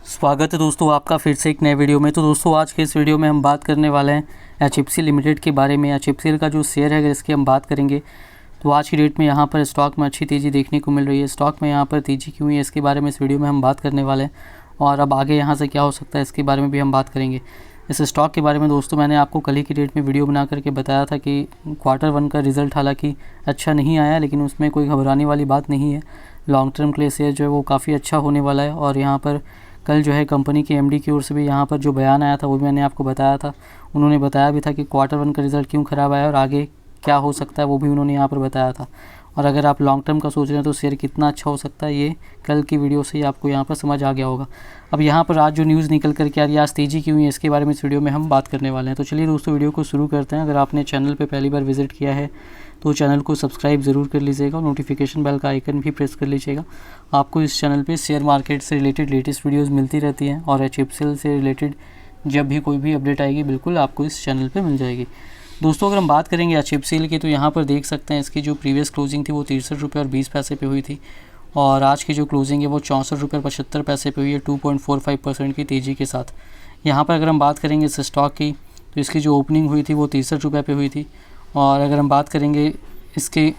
स्वागत है दोस्तों आपका फिर से एक नए वीडियो में। तो दोस्तों आज के इस वीडियो में हम बात करने वाले हैं एचएफसीएल लिमिटेड के बारे में। एचएफसीएल का जो शेयर है इसकी हम बात करेंगे। तो आज की डेट में यहाँ पर स्टॉक में अच्छी तेज़ी देखने को मिल रही है। स्टॉक में यहाँ पर तेज़ी क्यों है इसके बारे में इस वीडियो में हम बात करने वाले हैं, और अब आगे यहाँ से क्या हो सकता है इसके बारे में भी हम बात करेंगे। इस स्टॉक के बारे में दोस्तों मैंने आपको कल ही की डेट में वीडियो बना करके बताया था कि Q1 का रिज़ल्ट हालांकि अच्छा नहीं आया, लेकिन उसमें कोई घबराने वाली बात नहीं है। लॉन्ग टर्म के लिए शेयर जो है वो काफ़ी अच्छा होने वाला है। और यहाँ पर कल जो है कंपनी के एमडी की ओर से भी यहाँ पर जो बयान आया था वो भी मैंने आपको बताया था। उन्होंने बताया भी था कि Q1 का रिज़ल्ट क्यों ख़राब आया और आगे क्या हो सकता है वो भी उन्होंने यहाँ पर बताया था। और अगर आप लॉन्ग टर्म का सोच रहे हैं तो शेयर कितना अच्छा हो सकता है ये कल की वीडियो से ही आपको यहाँ पर समझ आ गया होगा। अब यहाँ पर आज जो न्यूज़ निकल कर के आ रही है, आज तेज़ी क्यों है इसके बारे में इस वीडियो में हम बात करने वाले हैं। तो चलिए दोस्तों वीडियो को शुरू करते हैं। अगर आपने चैनल पर पहली बार विजिट किया है तो चैनल को सब्सक्राइब ज़रूर कर लीजिएगा और नोटिफिकेशन बेल का आइकन भी प्रेस कर लीजिएगा। आपको इस चैनल पे शेयर मार्केट से रिलेटेड लेटेस्ट वीडियोस मिलती रहती हैं, और एचएफसीएल से रिलेटेड जब भी कोई भी अपडेट आएगी बिल्कुल आपको इस चैनल पे मिल जाएगी। दोस्तों अगर हम बात करेंगे एचएफसीएल की तो यहाँ पर देख सकते हैं इसकी जो प्रीवियस क्लोजिंग थी वो 63 रुपये और 20 पैसे पे हुई थी, और आज की जो क्लोजिंग है वो 64 रुपये और 75 पैसे पे हुई है 2.45% की तेज़ी के साथ। यहाँ पर अगर हम बात करेंगे इस स्टॉक की तो इसकी जो ओपनिंग हुई थी वो 63 रुपये पे हुई थी, और अगर हम बात करेंगे इसके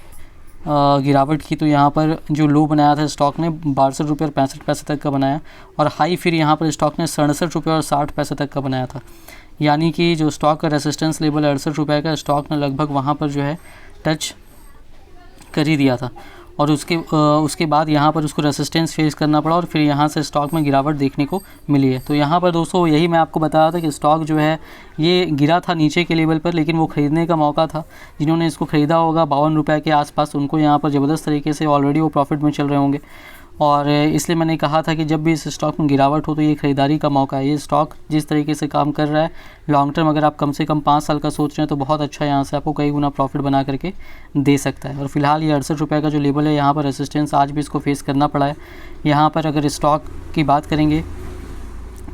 गिरावट की तो यहाँ पर जो लो बनाया था स्टॉक ने 62 रुपये और 65 पैसे तक का बनाया, और हाई फिर यहाँ पर स्टॉक ने 67 रुपये और 60 पैसे तक का बनाया था। यानी कि जो स्टॉक का रेसिस्टेंस लेवल 68 रुपये का स्टॉक ने लगभग वहाँ पर जो है टच कर ही दिया था, और उसके बाद यहाँ पर उसको रेसिस्टेंस फेस करना पड़ा और फिर यहाँ से स्टॉक में गिरावट देखने को मिली है। तो यहाँ पर दोस्तों यही मैं आपको बताया था कि स्टॉक जो है ये गिरा था नीचे के लेवल पर, लेकिन वो ख़रीदने का मौका था। जिन्होंने इसको ख़रीदा होगा 52 रुपये के आसपास, उनको यहाँ पर ज़बरदस्त तरीके से ऑलरेडी वो प्रॉफिट में चल रहे होंगे। और इसलिए मैंने कहा था कि जब भी इस स्टॉक में गिरावट हो तो ये ख़रीदारी का मौका है। ये स्टॉक जिस तरीके से काम कर रहा है लॉन्ग टर्म अगर आप कम से कम 5 साल का सोच रहे हैं तो बहुत अच्छा यहाँ से आपको कई गुना प्रॉफिट बना करके दे सकता है। और फिलहाल ये 68 रुपये का जो लेवल है यहाँ पर रेसिस्टेंस आज भी इसको फेस करना पड़ा है। यहाँ पर अगर स्टॉक की बात करेंगे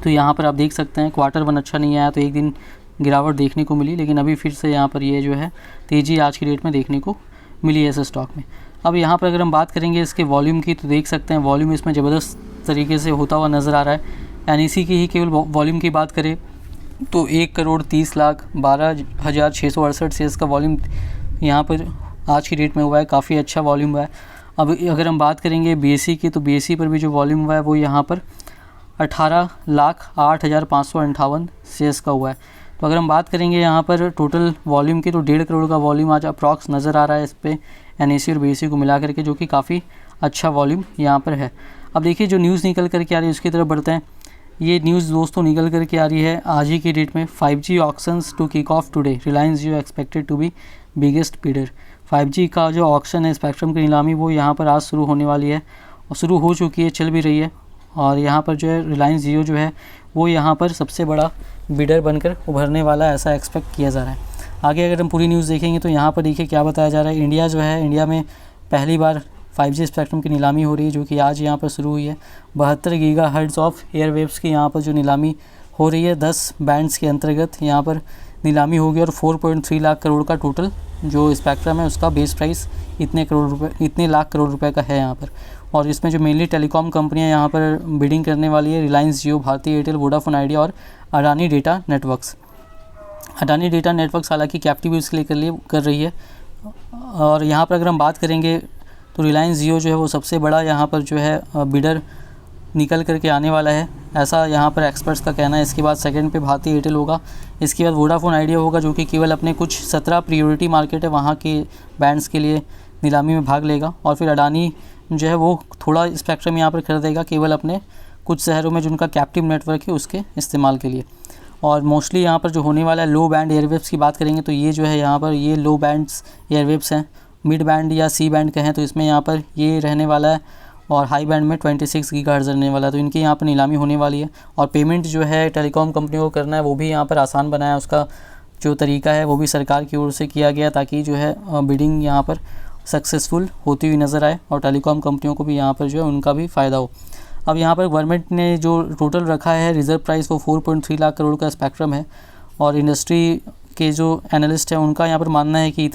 तो यहाँ पर आप देख सकते हैं Q1 अच्छा नहीं आया तो एक दिन गिरावट देखने को मिली, लेकिन अभी फिर से यहाँ पर ये जो है तेज़ी आज की डेट में देखने को मिली है इस स्टॉक में। अब यहाँ पर अगर हम बात करेंगे इसके वॉल्यूम की तो देख सकते हैं वॉल्यूम इसमें ज़बरदस्त तरीके से होता हुआ नज़र आ रहा है। एनईसी की ही केवल वॉल्यूम की बात करें तो 1,30,12,668 शेयर्स का वॉल्यूम यहाँ पर आज की डेट में हुआ है। काफ़ी अच्छा वॉल्यूम हुआ है। अब अगर हम बात करेंगे बीएसई की तो बीएसई पर भी जो वॉल्यूम हुआ है वो यहाँ पर 18,08,558 शेयर्स का हुआ है। तो अगर हम बात करेंगे यहाँ पर टोटल वॉल्यूम की तो 1.5 करोड़ का वॉल्यूम आज अप्रॉक्स नज़र आ रहा है इस पर एनईसी और बीएसई को मिला करके, जो कि काफ़ी अच्छा वॉल्यूम यहाँ पर है। अब देखिए जो न्यूज़ निकल कर के आ रही है उसकी तरफ बढ़ते हैं। ये न्यूज़ दोस्तों निकल कर के आ रही है आज ही की डेट में। 5G auctions to kick off today, Reliance Jio expected to be biggest bidder. 5G का जो ऑक्शन है स्पेक्ट्रम की नीलामी वो यहाँ पर आज शुरू होने वाली है, और शुरू हो चुकी है, चल भी रही है। और यहाँ पर जो है रिलायंस जियो जो है वो यहाँ पर सबसे बड़ा बिडर बनकर उभरने वाला ऐसा एक्सपेक्ट किया जा रहा है। आगे अगर हम पूरी न्यूज़ देखेंगे तो यहाँ पर देखिए क्या बताया जा रहा है। इंडिया जो है, इंडिया में पहली बार 5G स्पेक्ट्रम की नीलामी हो रही है, जो कि आज यहाँ पर शुरू हुई है। 72 गीगाहर्ट्ज़ ऑफ एयरवेव्स की यहाँ पर जो नीलामी हो रही है 10 बैंड्स के अंतर्गत यहाँ पर नीलामी होगी, और 4.3 लाख करोड़ का टोटल जो स्पेक्ट्रम है उसका बेस प्राइस इतने लाख करोड़ रुपए का है यहाँ पर। और इसमें जो मेनली टेलीकॉम कंपनियाँ यहाँ पर बिडिंग करने वाली है रिलायंस जियो, भारती एयरटेल, वोडाफोन आइडिया और Adani data networks. Adani data networks हालांकि कैप्टिव यूज़ के लिए कर रही है। और यहाँ पर अगर हम बात करेंगे तो रिलायंस जियो जो है वो सबसे बड़ा यहाँ पर जो है बिडर निकल करके आने वाला है, ऐसा यहाँ पर एक्सपर्ट्स का कहना है। इसके बाद सेकंड पे भारती एयरटेल होगा, इसके बाद वोडाफोन आइडिया होगा, जो कि केवल अपने कुछ 17 प्रायोरिटी मार्केट है वहाँ के बैंड्स के लिए नीलामी में भाग लेगा। और फिर अडानी जो है वो थोड़ा स्पेक्ट्रम यहाँ पर खरीदेगा केवल अपने कुछ शहरों में जो उनका कैप्टिव नेटवर्क है उसके इस्तेमाल के लिए। और मोस्टली यहाँ पर जो होने वाला है लो बैंड एयरवेव्स की बात करेंगे तो ये जो है यहाँ पर ये लो बैंड्स एयरवेव्स हैं। मिड बैंड या सी बैंड कहें तो इसमें यहाँ पर ये रहने वाला है, और हाई बैंड में 26 गीगाहर्ट्ज़ रहने वाला है। तो इनकी यहाँ पर नीलामी होने वाली है। और पेमेंट जो है टेलीकॉम कंपनियों को करना है वो भी यहाँ पर आसान बनाया, उसका जो तरीका है वो भी सरकार की ओर से किया गया ताकि जो है बिडिंग यहाँ पर सक्सेसफुल होती हुई नज़र आए और टेलीकॉम कंपनियों को भी यहाँ पर जो है उनका भी फ़ायदा हो। अब यहाँ पर गवर्नमेंट ने जो टोटल रखा है रिज़र्व प्राइस वो 4.3 लाख करोड़ का स्पेक्ट्रम है, और इंडस्ट्री के जो एनालिस्ट हैं उनका यहाँ पर मानना है कि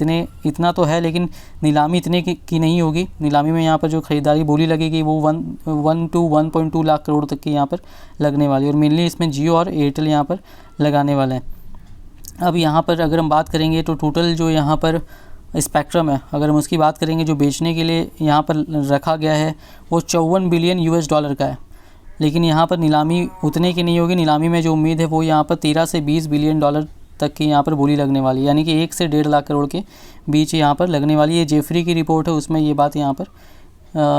इतना तो है, लेकिन नीलामी इतने की नहीं होगी। नीलामी में यहाँ पर जो ख़रीदारी बोली लगेगी वो 1 to 1.2 लाख करोड़ तक की यहाँ पर लगने वाली है, और मेनली इसमें जियो और एयरटेल यहाँ पर लगाने वाले हैं। अब यहाँ पर अगर हम बात करेंगे तो टोटल जो यहाँ पर स्पेक्ट्रम है, अगर हम उसकी बात करेंगे जो बेचने के लिए यहाँ पर रखा गया है वो 54 बिलियन US डॉलर का है, लेकिन यहाँ पर नीलामी उतने की नहीं होगी। नीलामी में जो उम्मीद है वो यहाँ पर 13 से 20 बिलियन डॉलर तक की यहाँ पर बोली लगने वाली है, यानी कि 1 से 1.5 लाख करोड़ के बीच यहाँ पर लगने वाली है। जेफरी की रिपोर्ट है, उसमें ये बात यहाँ पर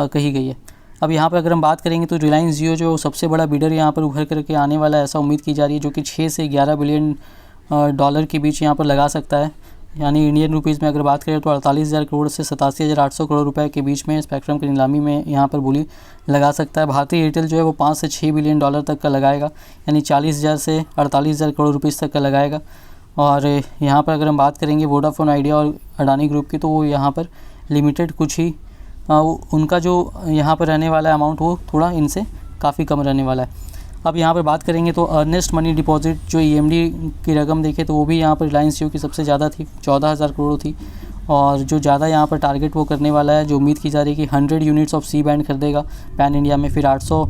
कही गई है। अब यहाँ पर अगर हम बात करेंगे तो रिलायंस जियो जो सबसे बड़ा बिडर यहाँ पर उभर करके आने वाला है, ऐसा उम्मीद की जा रही है, जो कि 6 से 11 बिलियन डॉलर के बीच यहाँ पर लगा सकता है। यानी इंडियन रुपीज़ में अगर बात करें तो 48,000 करोड़ से 87,800 करोड़ रुपए के बीच में स्पेक्ट्रम की नीलामी में यहाँ पर बोली लगा सकता है। भारतीय एयरटेल जो है वो 5 से 6 बिलियन डॉलर तक का लगाएगा, यानी 40,000 से 48,000 करोड़ रुपीज़ तक का लगाएगा। और यहाँ पर अगर हम बात करेंगे वोडाफोन आइडिया और अडानी ग्रुप की, तो वो यहाँ पर लिमिटेड कुछ ही उनका जो यहाँ पर रहने वाला अमाउंट वो थोड़ा इनसे काफ़ी कम रहने वाला है। अब यहाँ पर बात करेंगे तो अर्नेस्ट मनी डिपॉजिट जो EMD की रकम देखें तो वो भी यहाँ पर रिलायंस जियो की सबसे ज़्यादा थी, 14,000 करोड़ थी। और जो ज़्यादा यहाँ पर टारगेट वो करने वाला है, जो उम्मीद की जा रही है कि 100 यूनिट्स ऑफ सी बैंड खरीदेगा पैन इंडिया में, फिर 800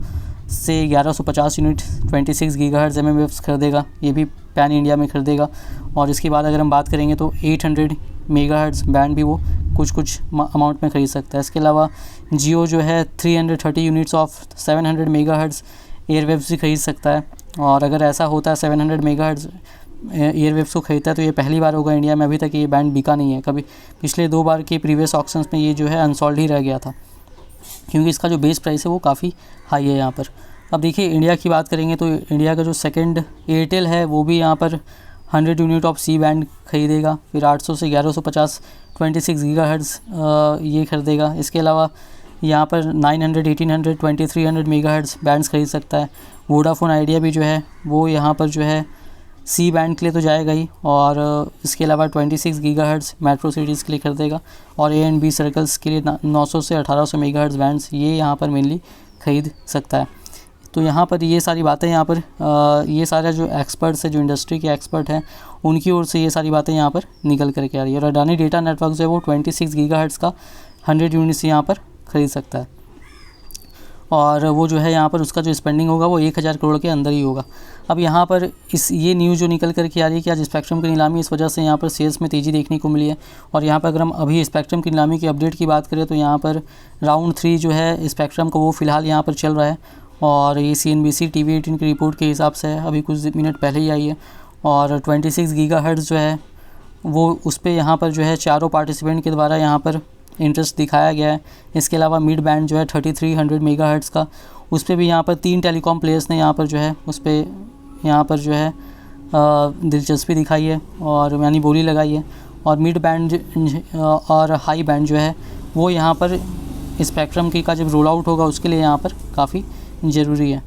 से 1150 यूनिट 26 गीगाहर्ट्ज़ MMFs खरीदेगा, ये भी पैन इंडिया में खरीदेगा। और इसके बाद अगर हम बात करेंगे तो 800 मेगाहर्ट्ज़ बैंड भी वो कुछ अमाउंट में ख़रीद सकता है। इसके अलावा जियो जो है 330 यूनिट्स ऑफ 700 मेगाहर्ट्ज़ एयरवेव्स भी खरीद सकता है। और अगर ऐसा होता है 700 मेगाहर्ट्ज़ एयरवेव्स को खरीदता है तो ये पहली बार होगा इंडिया में। अभी तक ये बैंड बिका नहीं है कभी, पिछले 2 बार के प्रीवियस ऑक्शंस में ये जो है अनसोल्ड ही रह गया था, क्योंकि इसका जो बेस प्राइस है वो काफ़ी हाई है यहाँ पर। अब देखिए इंडिया की बात करेंगे तो इंडिया का जो सेकंड एयरटेल है वो भी यहाँ पर 100 यूनिट ऑफ सी बैंड खरीदेगा, फिर 800 से 1150 26 गीगाहर्ट्ज़ ये खरीदेगा। इसके अलावा यहाँ पर 900, 1800, 2300 मेगाहर्ट्ज़ बैंड्स खरीद सकता है। वोडाफोन आइडिया भी जो है वो यहाँ पर जो है सी बैंड के लिए तो जाएगा ही, और इसके अलावा 26 गीगाहर्ट्ज़ मेट्रो सिटीज़ के लिए खरीदेगा, और A&B सर्कल्स के लिए 900 से 1800 मेगाहर्ट्ज़ बैंड्स ये यहाँ पर मेनली ख़रीद सकता है। तो यहाँ पर ये सारी बातें यहाँ पर ये सारा जो एक्सपर्ट्स है, जो इंडस्ट्री के एक्सपर्ट हैं, उनकी ओर से ये सारी बातें यहाँ पर निकल करके आ रही है। और अडानी डेटा नेटवर्क जो है वो 26 गीगाहर्ट्ज़ का 100 यूनिट्स यहाँ पर खरीद सकता है, और वो जो है यहाँ पर उसका जो स्पेंडिंग होगा वो 1000 करोड़ के अंदर ही होगा। अब यहाँ पर ये न्यूज़ जो निकल कर के आ रही है कि आज स्पेक्ट्रम की नीलामी, इस वजह से यहाँ पर सेल्स में तेज़ी देखने को मिली है। और यहाँ पर अगर हम अभी स्पेक्ट्रम की नीलामी की अपडेट की बात करें तो यहाँ पर राउंड 3 जो है स्पेक्ट्रम का वो फ़िलहाल यहाँ पर चल रहा है, और ये CNBC TV18 की रिपोर्ट के हिसाब से है, अभी कुछ मिनट पहले ही आई है। और 26 गीगाहर्ट्ज़ जो है वो उस पर यहाँ पर जो है चारों पार्टिसिपेंट के द्वारा यहाँ पर इंटरेस्ट दिखाया गया है। इसके अलावा मिड बैंड जो है 3300 मेगाहर्ट्ज़ का, उस पर भी यहाँ पर 3 टेलीकॉम प्लेयर्स ने यहाँ पर जो है उस पर यहाँ पर जो है दिलचस्पी दिखाई है और यानी बोली लगाई है। और मिड बैंड और हाई बैंड जो है वो यहाँ पर स्पेक्ट्रम की का जब रोल आउट होगा उसके लिए यहाँ पर काफ़ी ज़रूरी है।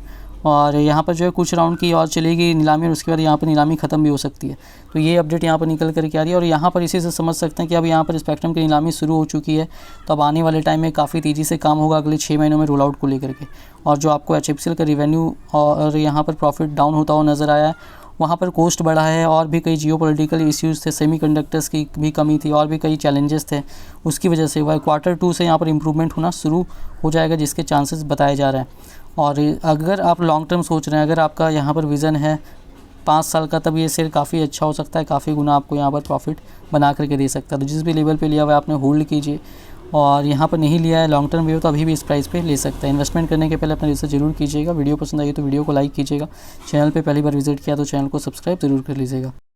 और यहाँ पर जो है कुछ राउंड की और चलेगी नीलामी, और उसके बाद यहाँ पर नीलामी ख़त्म भी हो सकती है। तो ये अपडेट यहाँ पर निकल कर के आ रही है, और यहाँ पर इसी से समझ सकते हैं कि अब यहाँ पर स्पेक्ट्रम की नीलामी शुरू हो चुकी है। तो अब आने वाले टाइम में काफ़ी तेज़ी से काम होगा अगले 6 महीनों में रोल आउट को लेकर के। और जो आपको HFCL का रिवेन्यू और यहाँ पर प्रॉफिट डाउन होता हुआ नज़र आया है, वहाँ पर कॉस्ट बढ़ा है, और भी कई जियोपॉलिटिकल इश्यूज़ थे, सेमीकंडक्टर्स की भी कमी थी, और भी कई चैलेंजेस थे, उसकी वजह से Q2 से यहाँ पर इम्प्रूवमेंट होना शुरू हो जाएगा, जिसके चांसेस बताए जा रहे हैं। और अगर आप लॉन्ग टर्म सोच रहे हैं, अगर आपका यहाँ पर विज़न है 5 साल का, तब ये शेयर काफ़ी अच्छा हो सकता है, काफ़ी गुना आपको यहाँ पर प्रॉफिट बना करके दे सकता है। तो जिस भी लेवल पे लिया हुआ है आपने होल्ड कीजिए, और यहाँ पर नहीं लिया है लॉन्ग टर्म व्यू तो अभी भी इस प्राइस पे ले सकते हैं। इन्वेस्टमेंट करने के पहले अपना रिसर्च जरूर कीजिएगा। वीडियो पसंद आई तो वीडियो को लाइक कीजिएगा। चैनल पे पहली बार विजिट किया तो चैनल को सब्सक्राइब ज़रूर कर लीजिएगा।